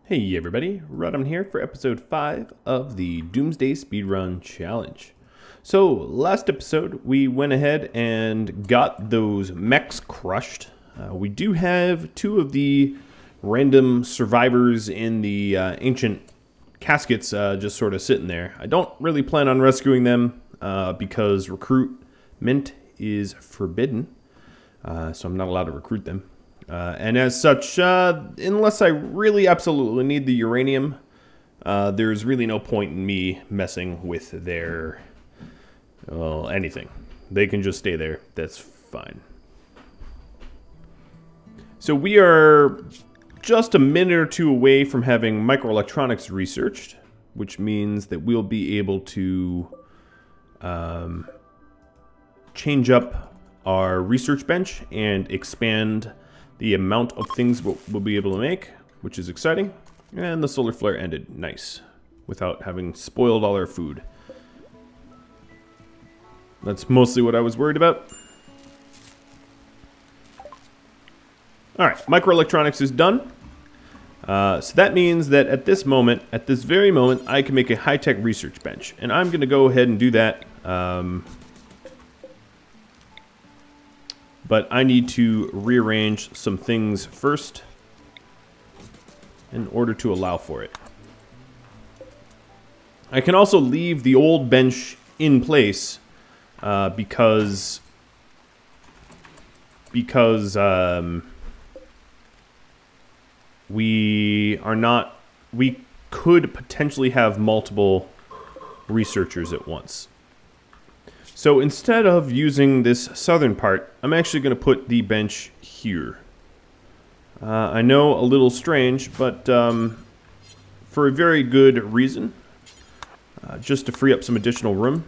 Hey everybody, Rodham here for episode 5 of the Doomsday Speedrun Challenge. So, last episode we went ahead and got those mechs crushed. We do have 2 of the random survivors in the ancient caskets just sort of sitting there. I don't really plan on rescuing them because recruitment is forbidden, so I'm not allowed to recruit them. And as such, unless I really absolutely need the uranium, there's really no point in me messing with their, well, anything. They can just stay there. That's fine. So we are just a minute or 2 away from having microelectronics researched, which means that we'll be able to change up our research bench and expand the amount of things we'll be able to make, which is exciting. And the solar flare ended. Nice. Without having spoiled all our food. That's mostly what I was worried about. Alright, microelectronics is done. So that means that at this moment, at this very moment, I can make a high-tech research bench. And I'm going to go ahead and do that. But I need to rearrange some things first in order to allow for it. I can also leave the old bench in place because we could potentially have multiple researchers at once. So instead of using this southern part, I'm actually going to put the bench here. I know a little strange, but for a very good reason. Just to free up some additional room.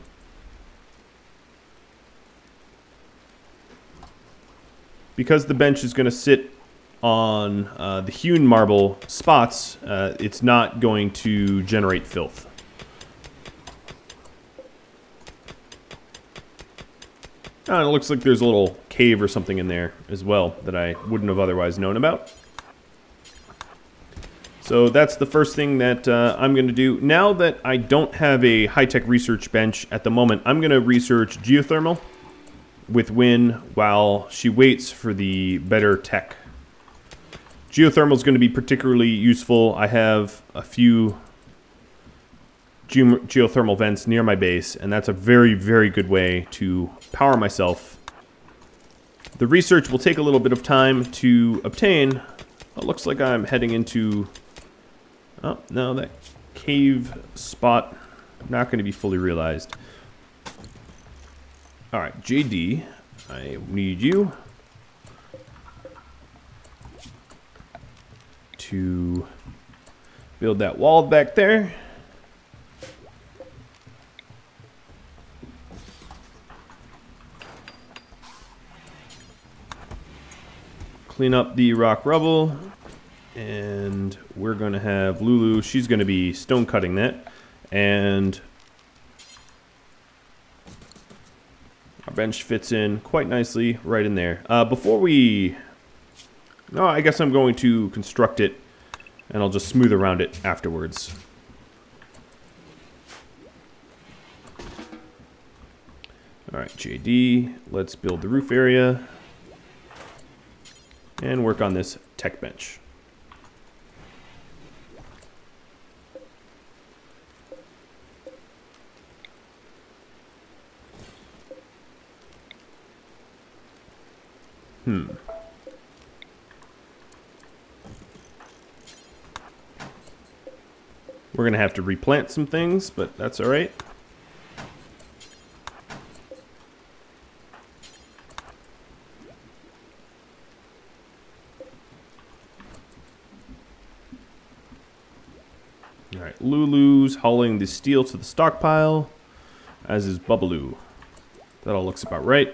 Because the bench is going to sit on the hewn marble spots, it's not going to generate filth. Oh, and it looks like there's a little cave or something in there as well that I wouldn't have otherwise known about. So that's the first thing that I'm going to do. Now that I don't have a high-tech research bench at the moment, I'm going to research geothermal with Wynn while she waits for the better tech. Geothermal is going to be particularly useful. I have a few geothermal vents near my base, and that's a very, very good way to power myself. The research will take a little bit of time to obtain. It looks like I'm heading into... Oh, no, that cave spot not going to be fully realized. Alright, JD, I need you to build that wall back there. Clean up the rock rubble, and we're going to have Lulu. She's going to be stone cutting that, and our bench fits in quite nicely right in there. Before we... No, I guess I'm going to construct it, and I'll just smooth around it afterwards. Alright, JD, let's build the roof area. And work on this tech bench. We're going to have to replant some things, but that's all right. Alright, Lulu's hauling the steel to the stockpile, as is Bubbaloo. That all looks about right.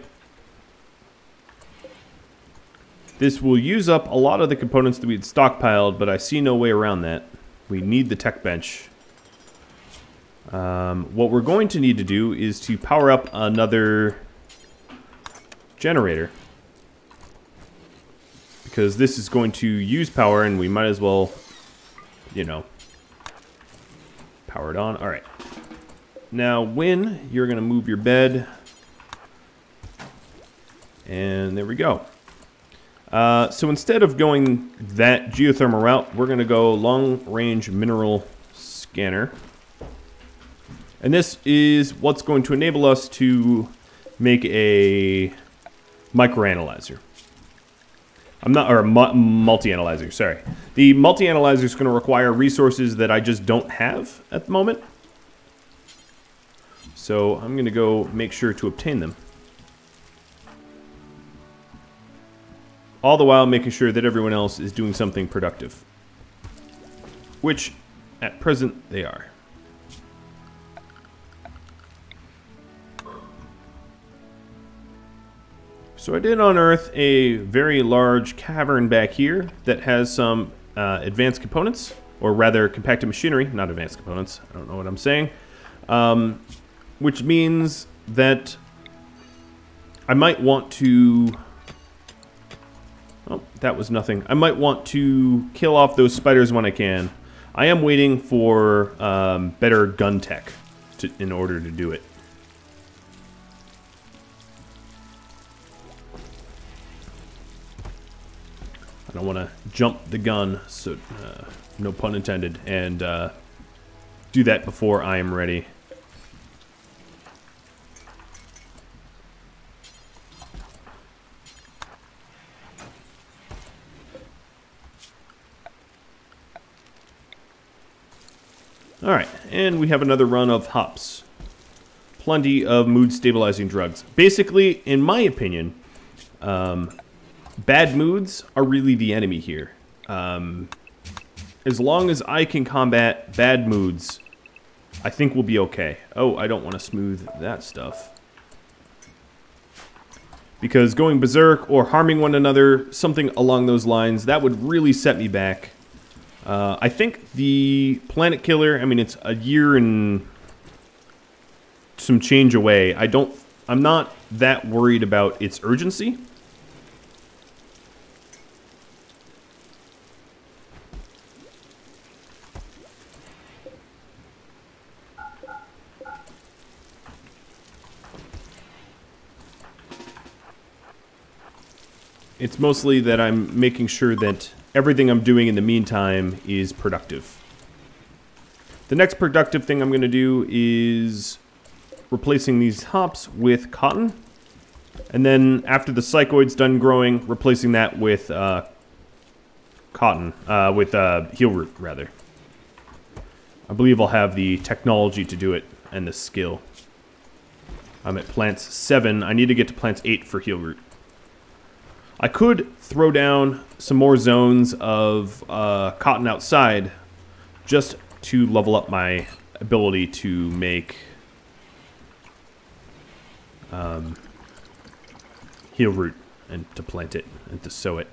This will use up a lot of the components that we had stockpiled, but I see no way around that. We need the tech bench. What we're going to need to do is to power up another generator. Because this is going to use power, and we might as well you know, power it on. All right. Now, Win, you're going to move your bed. And there we go. So instead of going that geothermal route, we're going to go long-range mineral scanner. And this is what's going to enable us to make a microanalyzer. Multi-analyzer, sorry. The multi-analyzer is going to require resources that I just don't have at the moment. So I'm going to go make sure to obtain them. All the while making sure that everyone else is doing something productive. Which, at present, they are. So I did unearth a very large cavern back here that has some advanced components, or rather compacted machinery, not advanced components, I don't know what I'm saying, which means that I might want to, oh, that was nothing. I might want to kill off those spiders when I can. I am waiting for better gun tech in order to do it. I don't want to jump the gun, so no pun intended, and do that before I am ready. Alright, and we have another run of hops. Plenty of mood stabilizing drugs. Basically, in my opinion, bad moods are really the enemy here. As long as I can combat bad moods, I think we'll be okay. Oh, I don't want to smooth that stuff. Because going berserk or harming one another, something along those lines, that would really set me back. I think the planetkiller, I mean, it's a year and some change away. I'm not that worried about its urgency. It's mostly that I'm making sure that everything I'm doing in the meantime is productive. The next productive thing I'm going to do is replacing these hops with cotton. And then after the psychoid's done growing, replacing that with heel root, rather. I believe I'll have the technology to do it and the skill. I'm at plants 7. I need to get to plants 8 for heel root. I could throw down some more zones of cotton outside just to level up my ability to make heel root and to plant it and to sow it.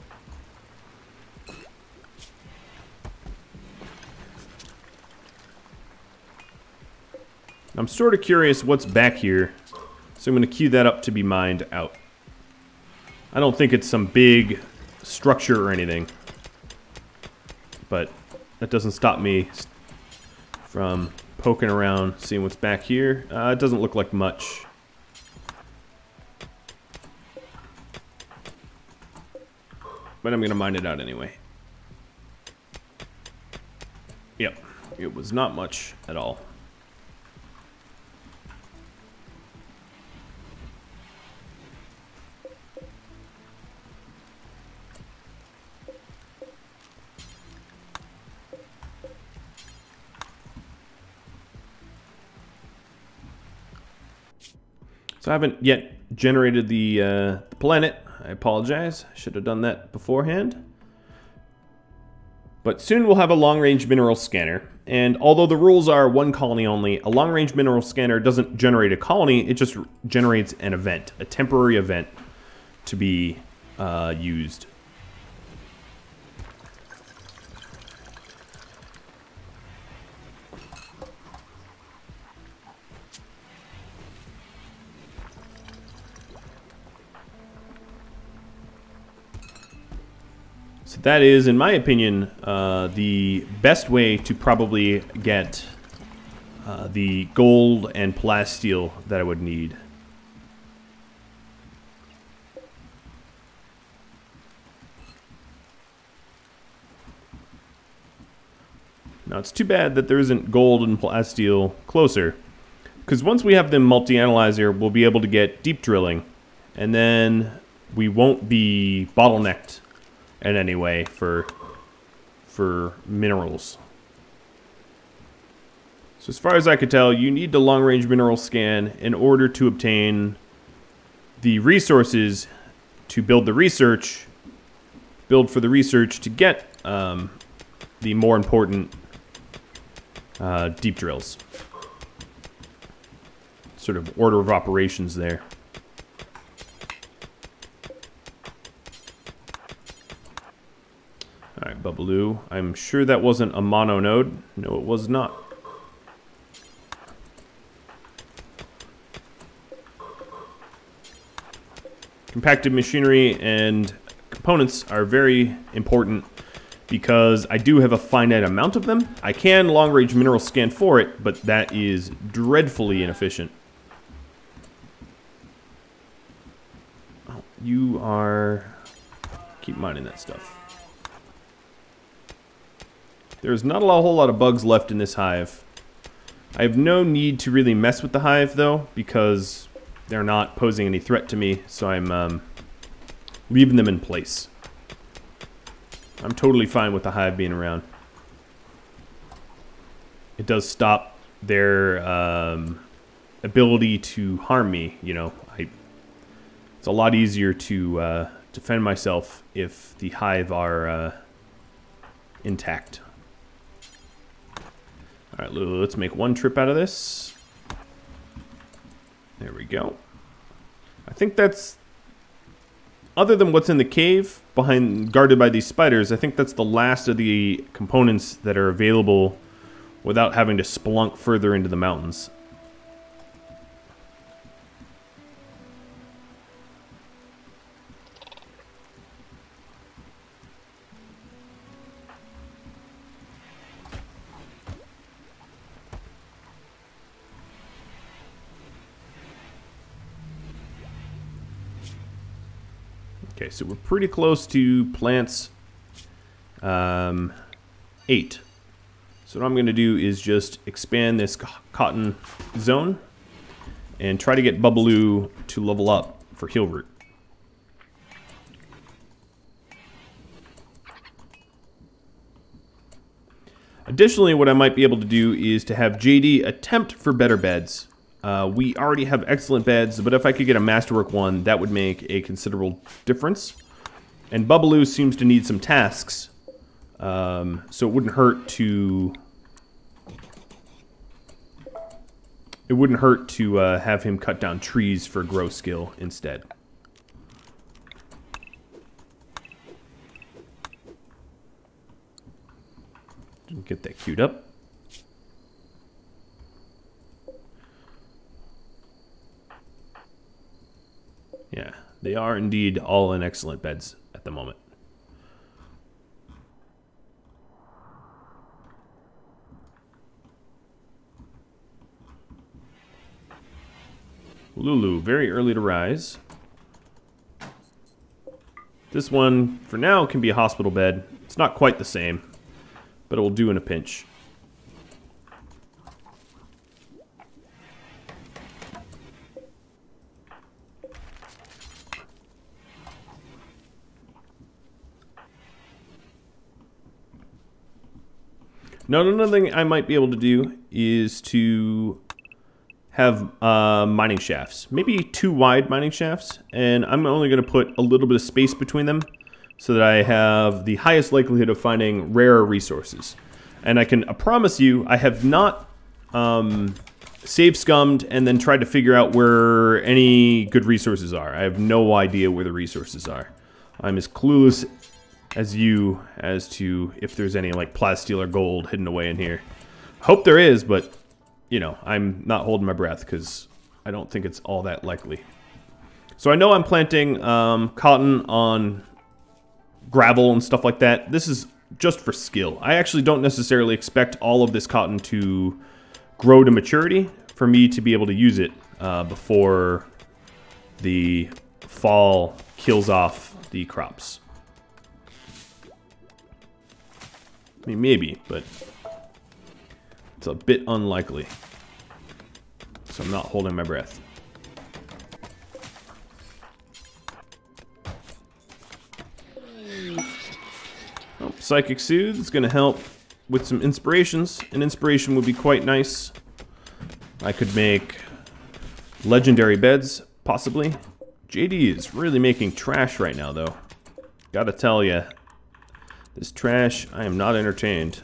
I'm sort of curious what's back here, so I'm going to queue that up to be mined out. I don't think it's some big structure or anything, but that doesn't stop me from poking around, seeing what's back here. It doesn't look like much. But I'm going to mine it out anyway. Yep, it was not much at all. So I haven't yet generated the planet. I apologize. I should have done that beforehand. But soon we'll have a long-range mineral scanner. And although the rules are one colony only, a long-range mineral scanner doesn't generate a colony. It just generates an event, a temporary event to be used. So So that is, in my opinion, the best way to probably get the gold and plasteel that I would need. Now it's too bad that there isn't gold and plasteel closer, because once we have the multi-analyzer, we'll be able to get deep drilling, and then we won't be bottlenecked in any way for minerals. So as far as I could tell, you need the long-range mineral scan in order to obtain the resources to build the research, for the research to get the more important deep drills. Sort of order of operations there. Alright, Bubbaloo. I'm sure that wasn't a mono node. No, it was not. Compacted machinery and components are very important because I do have a finite amount of them. I can long-range mineral scan for it, but that is dreadfully inefficient. Oh, you are... Keep mining that stuff. There's not a whole lot of bugs left in this hive. I have no need to really mess with the hive, though, because they're not posing any threat to me, so I'm leaving them in place. I'm totally fine with the hive being around. It does stop their ability to harm me, you know. It's a lot easier to defend myself if the hive are intact. Alright, Lulu, let's make one trip out of this. There we go. I think that's... Other than what's in the cave, guarded by these spiders, I think that's the last of the components that are available without having to spelunk further into the mountains. Okay, so we're pretty close to plants 8. So what I'm going to do is just expand this cotton zone and try to get Bubbaloo to level up for heal root. Additionally, what I might be able to do is to have JD attempt for better beds. We already have excellent beds, but if I could get a masterwork one, that would make a considerable difference. And Bubbaloo seems to need some tasks, so it wouldn't hurt to... have him cut down trees for grow skill instead. Get that queued up. Yeah, they are indeed all in excellent beds at the moment. Lulu, very early to rise. This one, for now, can be a hospital bed. It's not quite the same, but it will do in a pinch. Now, another thing I might be able to do is to have mining shafts. Maybe 2 wide mining shafts, and I'm only going to put a little bit of space between them so that I have the highest likelihood of finding rarer resources. And I can promise you, I have not save scummed and then tried to figure out where any good resources are. I have no idea where the resources are. I'm as clueless as you as to if there's any like plasteel or gold hidden away in here. Hope there is, but you know, I'm not holding my breath because I don't think it's all that likely. So I know I'm planting cotton on gravel and stuff like that. This is just for skill. I actually don't necessarily expect all of this cotton to grow to maturity for me to be able to use it before the fall kills off the crops. I mean, maybe, but it's a bit unlikely. So I'm not holding my breath. Oh, Psychic Soothe is going to help with some inspirations. An inspiration would be quite nice. I could make legendary beds, possibly. JD is really making trash right now, though. Gotta tell ya, this trash, I am not entertained.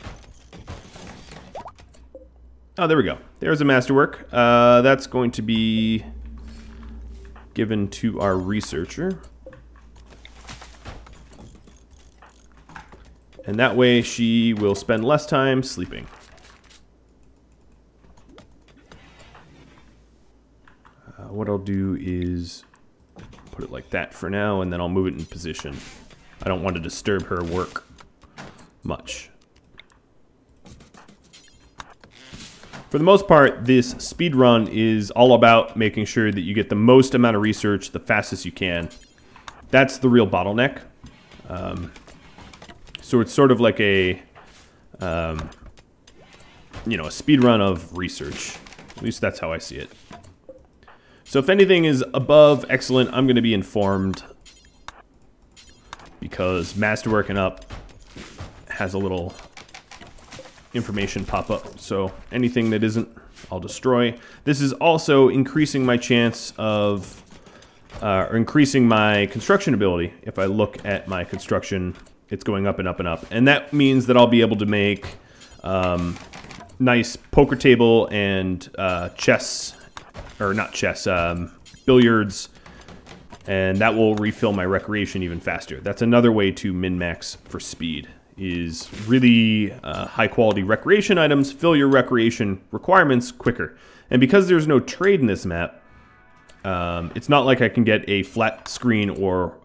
Oh, there we go. There's a masterwork. That's going to be given to our researcher. And that way she will spend less time sleeping. What I'll do is put it like that for now, and then I'll move it in position. I don't want to disturb her work much. For the most part, this speed run is all about making sure that you get the most amount of research the fastest you can. That's the real bottleneck. So it's sort of like a, you know, a speed run of research. At least that's how I see it. So if anything is above excellent, I'm going to be informed, because masterworking up has a little information pop up. So anything that isn't, I'll destroy. This is also increasing my chance of, or increasing my construction ability. If I look at my construction, it's going up and up and up. And that means that I'll be able to make nice poker table and chess, or not chess, billiards, and that will refill my recreation even faster. That's another way to min-max for speed, is really high-quality recreation items fill your recreation requirements quicker. And because there's no trade in this map, it's not like I can get a flat screen or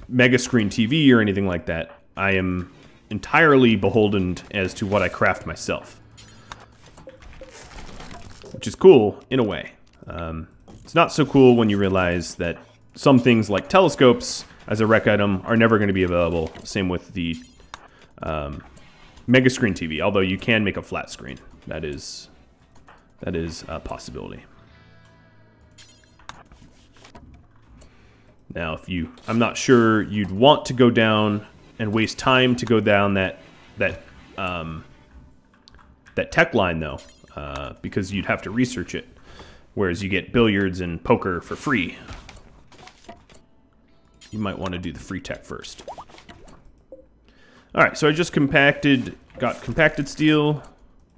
mega screen TV or anything like that. I am entirely beholden as to what I craft myself, which is cool in a way. It's not so cool when you realize that some things like telescopes as a rec item are never going to be available. Same with the mega screen TV, although you can make a flat screen. That is a possibility. Now, if you, I'm not sure you'd want to go down and waste time to go down that tech line though, because you'd have to research it. Whereas you get billiards and poker for free. You might want to do the free tech first. Alright, so I just got compacted steel,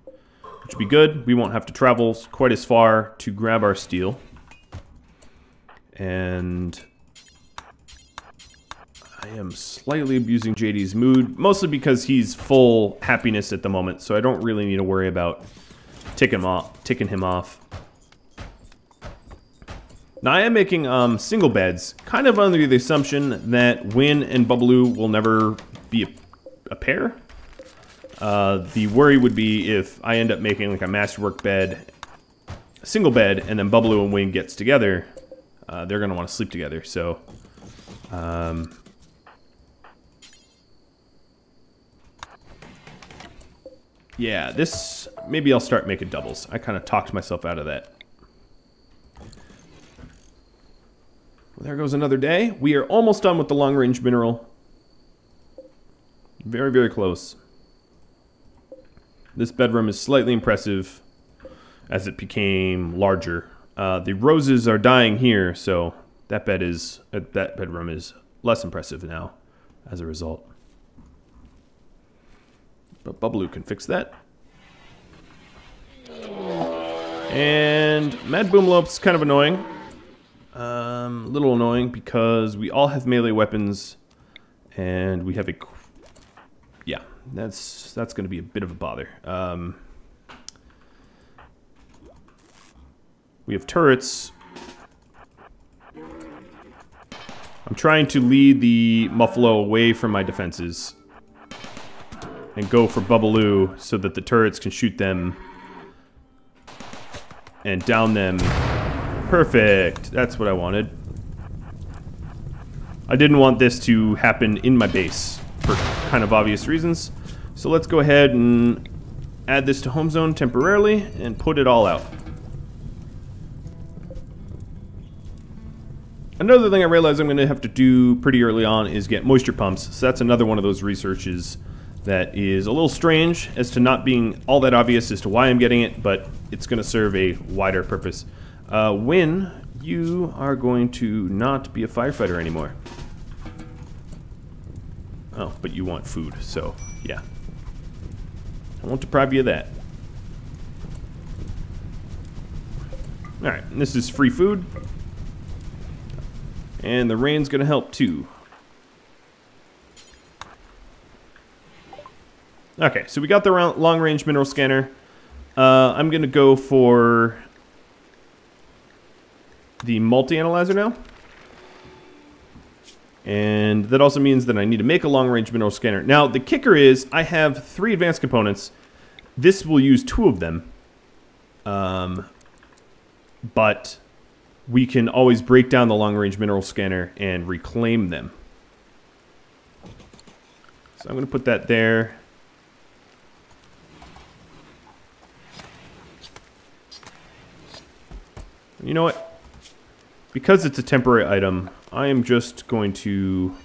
which would be good. We won't have to travel quite as far to grab our steel. And I am slightly abusing JD's mood, mostly because he's full happiness at the moment, so I don't really need to worry about ticking him off. Now I am making single beds, kind of under the assumption that Win and Bubbaloo will never be a pair. The worry would be if I end up making like a masterwork bed, a single bed, and then Bubbaloo and Win gets together. They're going to want to sleep together, so... yeah, this... maybe I'll start making doubles. I kind of talked myself out of that. Well, there goes another day. We are almost done with the long-range mineral. Very, very close. This bedroom is slightly impressive as it became larger. The roses are dying here, so that bedroom is less impressive now as a result. But Bubbaloo can fix that. And Mad Boomlope's kind of annoying. A little annoying because we all have melee weapons, and we have a... yeah, that's going to be a bit of a bother. We have turrets. I'm trying to lead the Muffalo away from my defenses and go for Bubbaloo so that the turrets can shoot them and down them. Perfect. That's what I wanted. I didn't want this to happen in my base for kind of obvious reasons. So let's go ahead and add this to home zone temporarily and put it all out. Another thing I realized I'm going to have to do pretty early on is get moisture pumps. So that's another one of those researches that is a little strange as to not being all that obvious as to why I'm getting it, but it's going to serve a wider purpose. When you are going to not be a firefighter anymore. Oh, but you want food, so yeah. I won't deprive you of that. Alright, this is free food. And the rain's going to help too. Okay, so we got the long-range mineral scanner. I'm going to go for the multi-analyzer now. And that also means that I need to make a long-range mineral scanner. Now, the kicker is I have 3 advanced components. This will use 2 of them. But we can always break down the long-range mineral scanner and reclaim them. So I'm going to put that there. You know what? Because it's a temporary item, I am just going to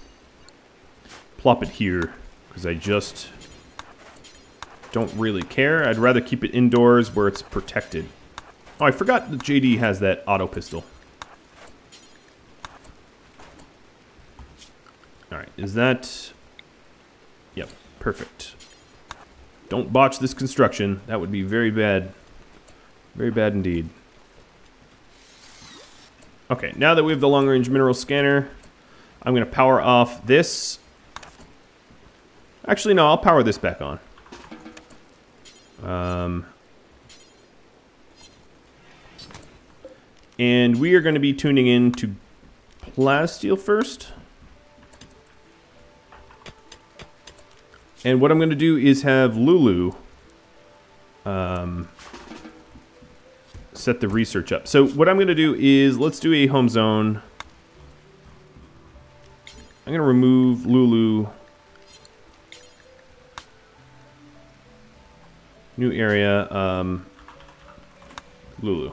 plop it here because I just don't really care. I'd rather keep it indoors where it's protected. Oh, I forgot that JD has that auto pistol. Alright, is that... Yep, perfect. Don't botch this construction. That would be very bad. Very bad indeed. Okay, now that we have the long-range mineral scanner, I'm going to power off this. Actually, no, I'll power this back on. And we are going to be tuning in to plasteel first. And what I'm going to do is have Lulu set the research up. So what I'm going to do is, let's do a home zone. I'm going to remove Lulu. New area, Lulu.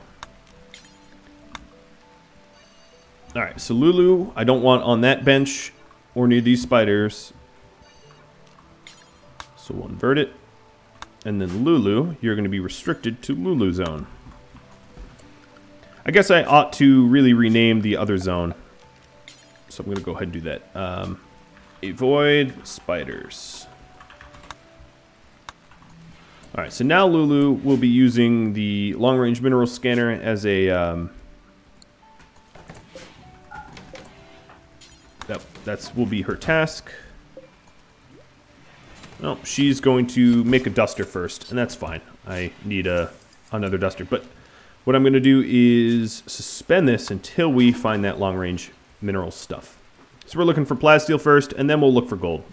Alright, so Lulu, I don't want on that bench or near these spiders. So we'll invert it. And then Lulu, you're going to be restricted to Lulu zone. I guess I ought to really rename the other zone. So I'm going to go ahead and do that. Avoid spiders. Alright, so now Lulu will be using the long-range mineral scanner as a... That will be her task. No, she's going to make a duster first, and that's fine. I need another duster. But what I'm going to do is suspend this until we find that long-range mineral stuff. So we're looking for plasteel first, and then we'll look for gold.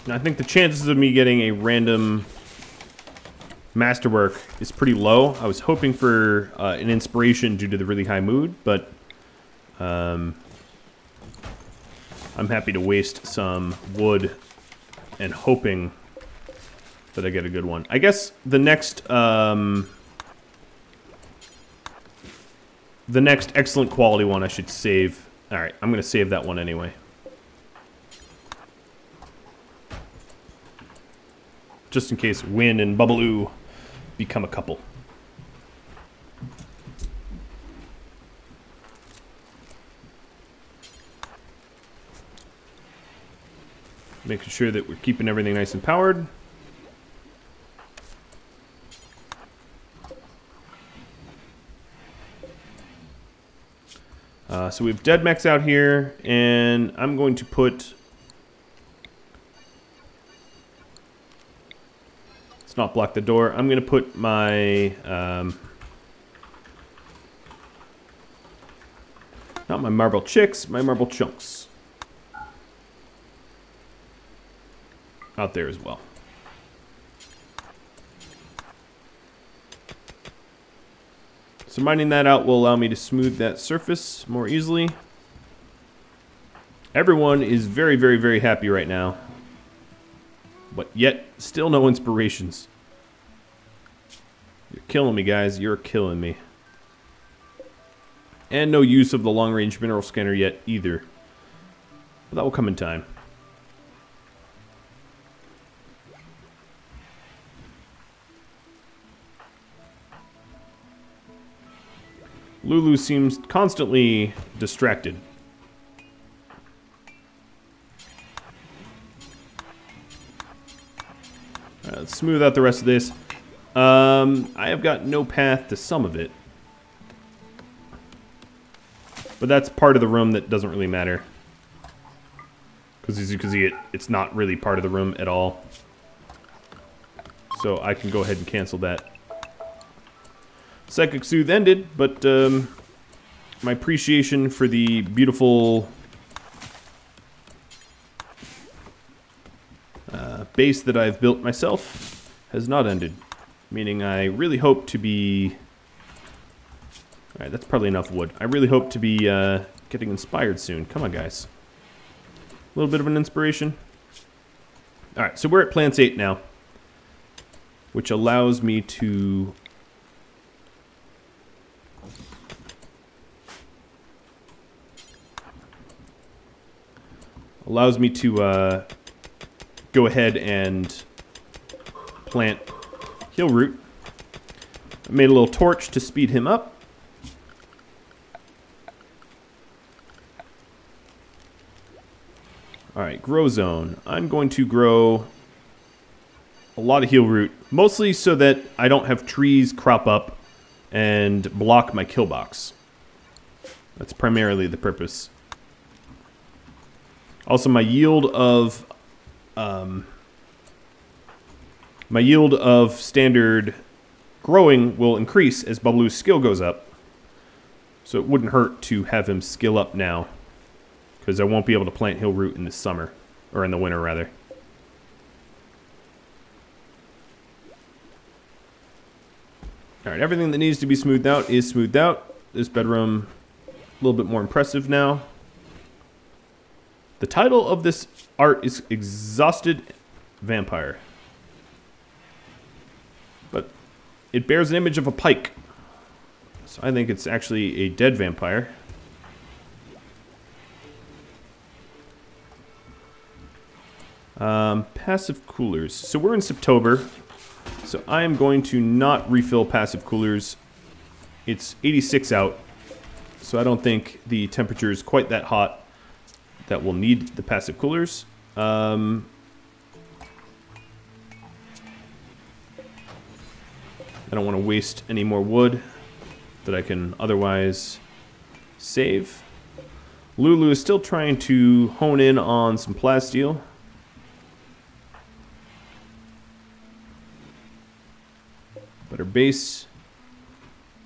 I think the chances of me getting a random masterwork is pretty low. I was hoping for an inspiration due to the really high mood, but I'm happy to waste some wood and hoping that I get a good one. I guess the next excellent quality one I should save. All right, I'm going to save that one anyway. just in case Win and Bubbaloo become a couple. Making sure that we're keeping everything nice and powered. So we have dead mechs out here, and I'm going to put... Let's not block the door. I'm going to put my... not my marble chicks, my marble chunks. Out there as well. So mining that out will allow me to smooth that surface more easily. Everyone is very, very, very happy right now. But yet, still no inspirations. You're killing me, guys. You're killing me. And no use of the long-range mineral scanner yet either. But that will come in time. Lulu seems constantly distracted. Let's smooth out the rest of this. I have got no path to some of it. But that's part of the room that doesn't really matter. Because as you can see, it's not really part of the room at all. So I can go ahead and cancel that. Psychic Soothe ended, but my appreciation for the beautiful base that I've built myself has not ended. Meaning I really hope to be... Alright, that's probably enough wood. I really hope to be getting inspired soon. Come on, guys. A little bit of an inspiration. Alright, so we're at Plants 8 now. Which allows me to... go ahead and plant Heal Root. I made a little torch to speed him up. Alright, grow zone. I'm going to grow a lot of Heal Root, mostly so that I don't have trees crop up and block my kill box. That's primarily the purpose. Also, my yield of standard growing will increase as Bubbaloo's skill goes up. So it wouldn't hurt to have him skill up now, because I won't be able to plant Heal Root in the summer, or in the winter rather. All right, everything that needs to be smoothed out is smoothed out. This bedroom a little bit more impressive now. The title of this art is Exhausted Vampire. But it bears an image of a pike. So I think it's actually a dead vampire. Passive coolers. So we're in September. So I am going to not refill passive coolers. It's 86 out. So I don't think the temperature is quite that hot that will need the passive coolers. I don't want to waste any more wood that I can otherwise save. Lulu is still trying to hone in on some plasteel. But her base,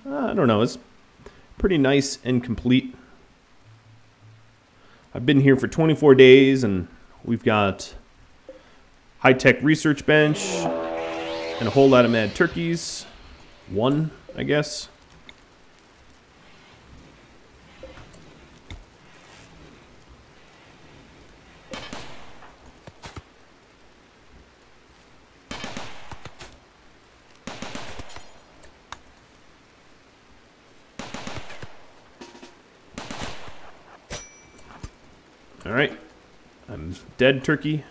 I don't know, it's pretty nice and complete. I've been here for 24 days, and we've got high-tech research bench and a whole lot of mad turkeys. One, I guess. Alright. I'm dead, turkey.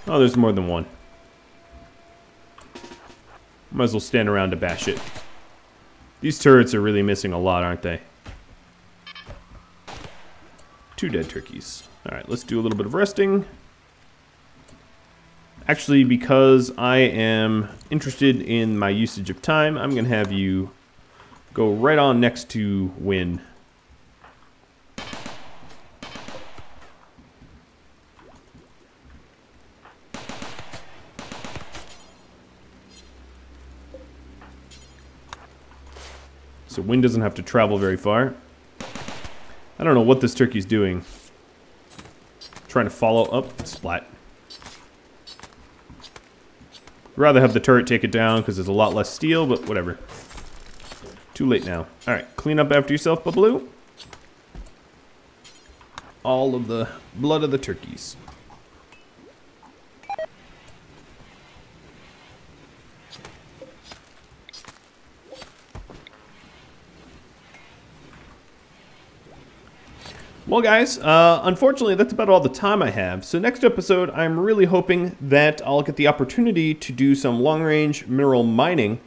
Oh, there's more than one. Might as well stand around to bash it. These turrets are really missing a lot, aren't they? 2 dead turkeys. Alright, let's do a little bit of resting. Actually, because I am interested in my usage of time, I'm going to have you go right on next to Win. So Win doesn't have to travel very far. I don't know what this turkey's doing. Trying to follow up. Splat. Rather have the turret take it down because there's a lot less steel, but whatever. Too late now. Alright, clean up after yourself, Babaloo. All of the blood of the turkeys. Well, guys, unfortunately, that's about all the time I have. So next episode, I'm really hoping that I'll get the opportunity to do some long-range mineral mining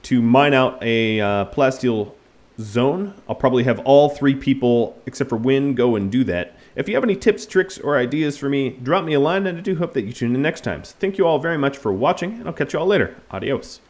to mine out a plasteel zone. I'll probably have all 3 people, except for Win, go and do that. If you have any tips, tricks, or ideas for me, drop me a line, and I do hope that you tune in next time. So thank you all very much for watching, and I'll catch you all later. Adios.